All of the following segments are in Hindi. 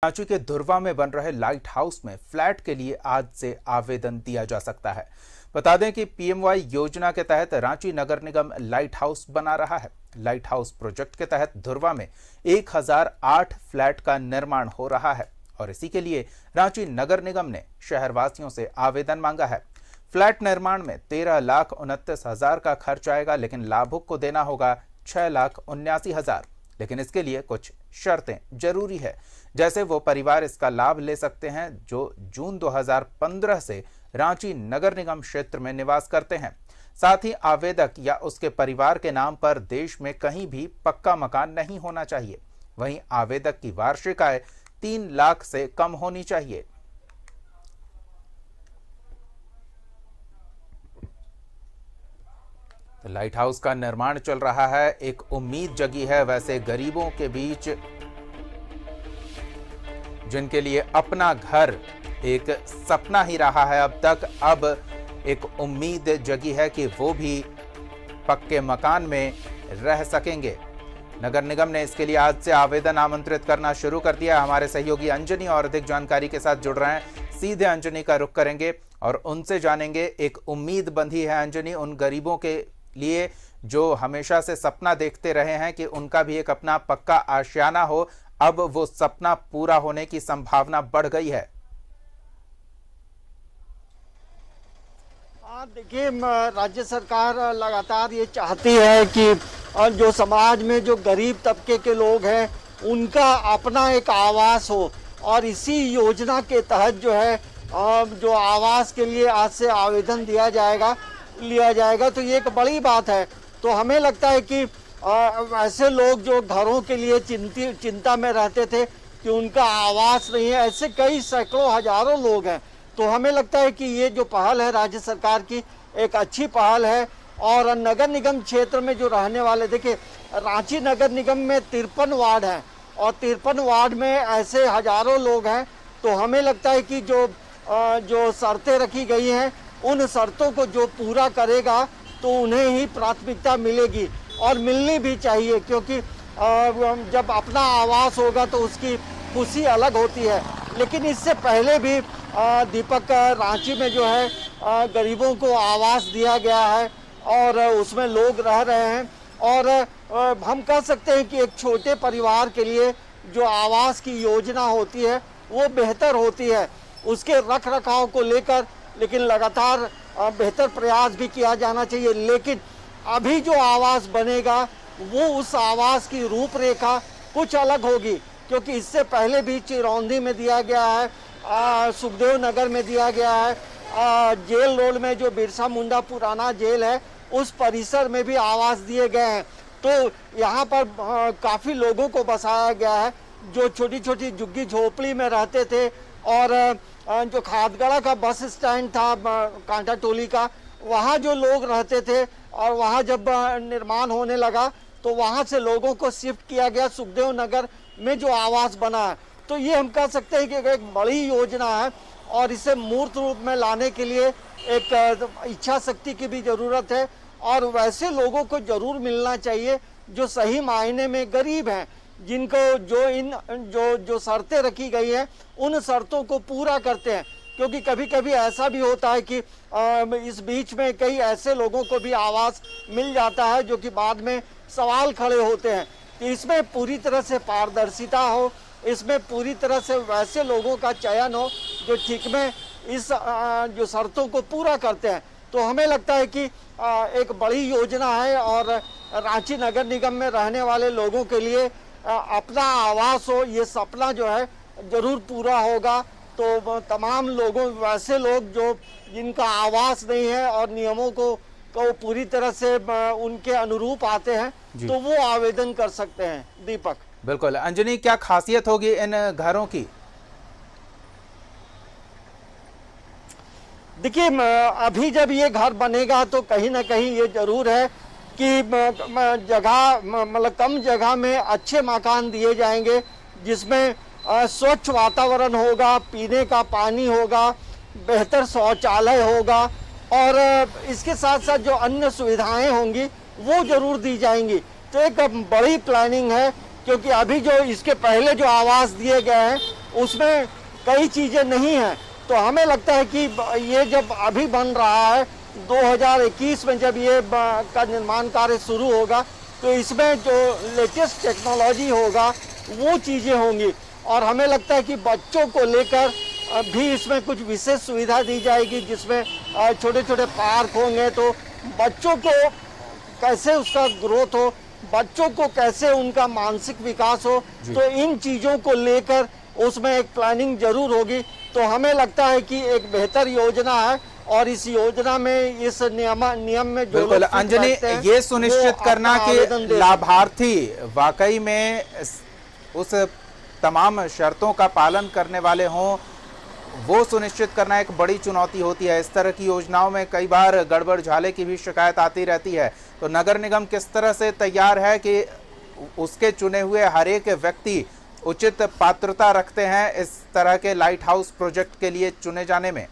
रांची के धुर्वा में बन रहे लाइट हाउस में फ्लैट के लिए आज से आवेदन दिया जा सकता है। बता दें कि पीएमवाई योजना के तहत रांची नगर निगम लाइट हाउस बना रहा है। लाइट हाउस प्रोजेक्ट के तहत धुर्वा में 1008 फ्लैट का निर्माण हो रहा है और इसी के लिए रांची नगर निगम ने शहरवासियों से आवेदन मांगा है। फ्लैट निर्माण में 13,29,000 का खर्च आएगा, लेकिन लाभुक को देना होगा 6,79,000। लेकिन इसके लिए कुछ शर्तें जरूरी है, जैसे वो परिवार इसका लाभ ले सकते हैं जो जून 2015 से रांची नगर निगम क्षेत्र में निवास करते हैं। साथ ही आवेदक या उसके परिवार के नाम पर देश में कहीं भी पक्का मकान नहीं होना चाहिए। वहीं आवेदक की वार्षिक आय 3 लाख से कम होनी चाहिए। लाइट हाउस का निर्माण चल रहा है। एक उम्मीद जगी है वैसे गरीबों के बीच, जिनके लिए अपना घर एक सपना ही रहा है अब तक। अब एक उम्मीद जगी है कि वो भी पक्के मकान में रह सकेंगे। नगर निगम ने इसके लिए आज से आवेदन आमंत्रित करना शुरू कर दिया। हमारे सहयोगी अंजनी और अधिक जानकारी के साथ जुड़ रहे हैं। सीधे अंजनी का रुख करेंगे और उनसे जानेंगे, एक उम्मीद बंधी है अंजनी उन गरीबों के लिए जो हमेशा से सपना देखते रहे हैं कि उनका भी एक अपना पक्का आशियाना हो। अब वो सपना पूरा होने की संभावना बढ़ गई है। देखिए, राज्य सरकार लगातार ये चाहती है कि जो समाज में जो गरीब तबके के लोग हैं उनका अपना एक आवास हो, और इसी योजना के तहत जो है जो आवास के लिए आज से आवेदन लिया जाएगा। तो ये एक बड़ी बात है। तो हमें लगता है कि ऐसे लोग जो घरों के लिए चिंता में रहते थे कि उनका आवास नहीं है, ऐसे कई सैकड़ों हजारों लोग हैं। तो हमें लगता है कि ये जो पहल है राज्य सरकार की, एक अच्छी पहल है। और नगर निगम क्षेत्र में जो रहने वाले, देखिए रांची नगर निगम में 53 वार्ड हैं और 53 वार्ड में ऐसे हजारों लोग हैं। तो हमें लगता है कि जो शर्तें रखी गई हैं उन शर्तों को जो पूरा करेगा तो उन्हें ही प्राथमिकता मिलेगी और मिलनी भी चाहिए, क्योंकि जब अपना आवास होगा तो उसकी खुशी अलग होती है। लेकिन इससे पहले भी दीपक, रांची में जो है गरीबों को आवास दिया गया है और उसमें लोग रह रहे हैं। और हम कह सकते हैं कि एक छोटे परिवार के लिए जो आवास की योजना होती है वो बेहतर होती है, उसके रख रखाव को लेकर। लेकिन लगातार बेहतर प्रयास भी किया जाना चाहिए। लेकिन अभी जो आवास बनेगा वो उस आवास की रूपरेखा कुछ अलग होगी, क्योंकि इससे पहले भी चिरौंधी में दिया गया है, सुखदेव नगर में दिया गया है, जेल रोड में जो बिरसा मुंडा पुराना जेल है उस परिसर में भी आवास दिए गए हैं। तो यहाँ पर काफ़ी लोगों को बसाया गया है जो छोटी छोटी झुग्गी झोपड़ी में रहते थे। और जो खादगड़ा का बस स्टैंड था कांटा टोली का, वहाँ जो लोग रहते थे और वहाँ जब निर्माण होने लगा तो वहाँ से लोगों को शिफ्ट किया गया सुखदेव नगर में जो आवास बना है। तो ये हम कह सकते हैं कि एक बड़ी योजना है और इसे मूर्त रूप में लाने के लिए एक इच्छा शक्ति की भी ज़रूरत है। और वैसे लोगों को ज़रूर मिलना चाहिए जो सही मायने में गरीब हैं, जिनको जो शर्तें रखी गई हैं उन शर्तों को पूरा करते हैं। क्योंकि कभी कभी ऐसा भी होता है कि इस बीच में कई ऐसे लोगों को भी आवास मिल जाता है जो कि बाद में सवाल खड़े होते हैं। कि इसमें पूरी तरह से पारदर्शिता हो, इसमें पूरी तरह से वैसे लोगों का चयन हो जो ठीक में इस जो शर्तों को पूरा करते हैं। तो हमें लगता है कि एक बड़ी योजना है और रांची नगर निगम में रहने वाले लोगों के लिए अपना आवास हो, ये सपना जो है जरूर पूरा होगा। तो तमाम लोगों, वैसे लोग जो जिनका आवास नहीं है और नियमों को पूरी तरह से उनके अनुरूप आते हैं, तो वो आवेदन कर सकते हैं। दीपक, बिल्कुल। अंजनी, क्या खासियत होगी इन घरों की? देखिए, अभी जब ये घर बनेगा तो कहीं ना कहीं ये जरूर है कि जगह, मतलब कम जगह में अच्छे मकान दिए जाएंगे जिसमें स्वच्छ वातावरण होगा, पीने का पानी होगा, बेहतर शौचालय होगा और इसके साथ साथ जो अन्य सुविधाएं होंगी वो जरूर दी जाएंगी। तो एक बड़ी प्लानिंग है, क्योंकि अभी जो इसके पहले जो आवास दिए गए हैं उसमें कई चीजें नहीं हैं। तो हमें लगता है कि ये जब अभी बन रहा है 2021 में जब ये का निर्माण कार्य शुरू होगा तो इसमें जो लेटेस्ट टेक्नोलॉजी होगा वो चीजें होंगी, और हमें लगता है कि बच्चों को लेकर भी इसमें कुछ विशेष सुविधा दी जाएगी, जिसमें छोटे छोटे पार्क होंगे, तो बच्चों को कैसे उसका ग्रोथ हो, बच्चों को कैसे उनका मानसिक विकास हो, तो इन चीजों को लेकर उसमें एक प्लानिंग जरूर होगी। तो हमें लगता है कि एक बेहतर योजना है, और इस योजना में इस नियम में जो बिल्कुल अंजनी, ये सुनिश्चित करना कि लाभार्थी वाकई में उस तमाम शर्तों का पालन करने वाले हों, वो सुनिश्चित करना एक बड़ी चुनौती होती है। इस तरह की योजनाओं में कई बार गड़बड़ झाले की भी शिकायत आती रहती है। तो नगर निगम किस तरह से तैयार है कि उसके चुने हुए हर एक व्यक्ति उचित पात्रता रखते हैं इस तरह के लाइट हाउस प्रोजेक्ट के लिए चुने जाने में?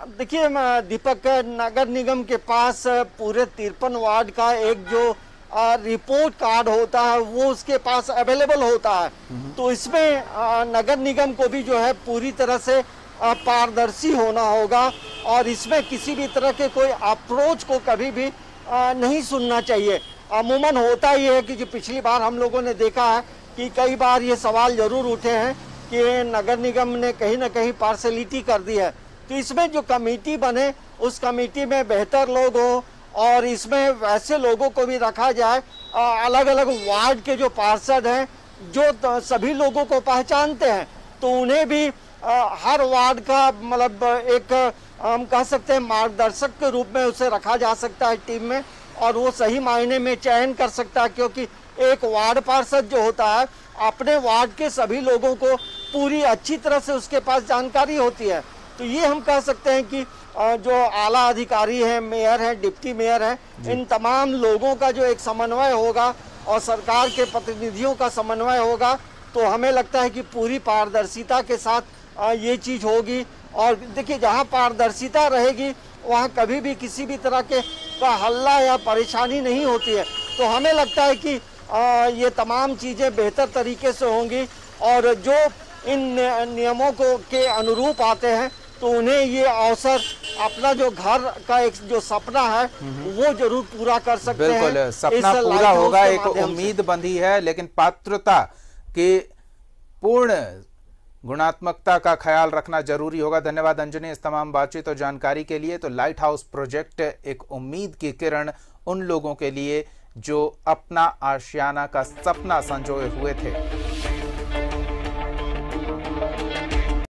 देखिए दीपक, नगर निगम के पास पूरे 53 वार्ड का एक जो रिपोर्ट कार्ड होता है वो उसके पास अवेलेबल होता है। तो इसमें नगर निगम को भी जो है पूरी तरह से पारदर्शी होना होगा, और इसमें किसी भी तरह के कोई अप्रोच को कभी भी नहीं सुनना चाहिए। अमूमन होता ही है कि जो पिछली बार हम लोगों ने देखा है कि कई बार ये सवाल जरूर उठे हैं कि नगर निगम ने कहीं ना कहीं पार्शलिटी कर दी है। तो इसमें जो कमेटी बने उस कमेटी में बेहतर लोग हो, और इसमें वैसे लोगों को भी रखा जाए, अलग अलग वार्ड के जो पार्षद हैं जो सभी लोगों को पहचानते हैं, तो उन्हें भी हर वार्ड का मतलब एक हम कह सकते हैं मार्गदर्शक के रूप में उसे रखा जा सकता है टीम में, और वो सही मायने में चयन कर सकता है, क्योंकि एक वार्ड पार्षद जो होता है अपने वार्ड के सभी लोगों को पूरी अच्छी तरह से उसके पास जानकारी होती है। तो ये हम कह सकते हैं कि जो आला अधिकारी हैं, मेयर हैं, डिप्टी मेयर हैं, इन तमाम लोगों का जो एक समन्वय होगा और सरकार के प्रतिनिधियों का समन्वय होगा, तो हमें लगता है कि पूरी पारदर्शिता के साथ ये चीज़ होगी। और देखिए, जहाँ पारदर्शिता रहेगी वहाँ कभी भी किसी भी तरह के का हल्ला या परेशानी नहीं होती है। तो हमें लगता है कि ये तमाम चीज़ें बेहतर तरीके से होंगी, और जो इन नियमों को के अनुरूप आते हैं तो उन्हें ये अवसर अपना जो घर का एक जो सपना है वो जरूर पूरा कर सकते हैं। बिल्कुल, सपना पूरा होगा, एक उम्मीद बंधी है, लेकिन पात्रता के पूर्ण गुणात्मकता का ख्याल रखना जरूरी होगा। धन्यवाद अंजनी इस तमाम बातचीत और जानकारी के लिए। तो लाइट हाउस प्रोजेक्ट एक उम्मीद की किरण उन लोगों के लिए जो अपना आशियाना का सपना संजोए हुए थे।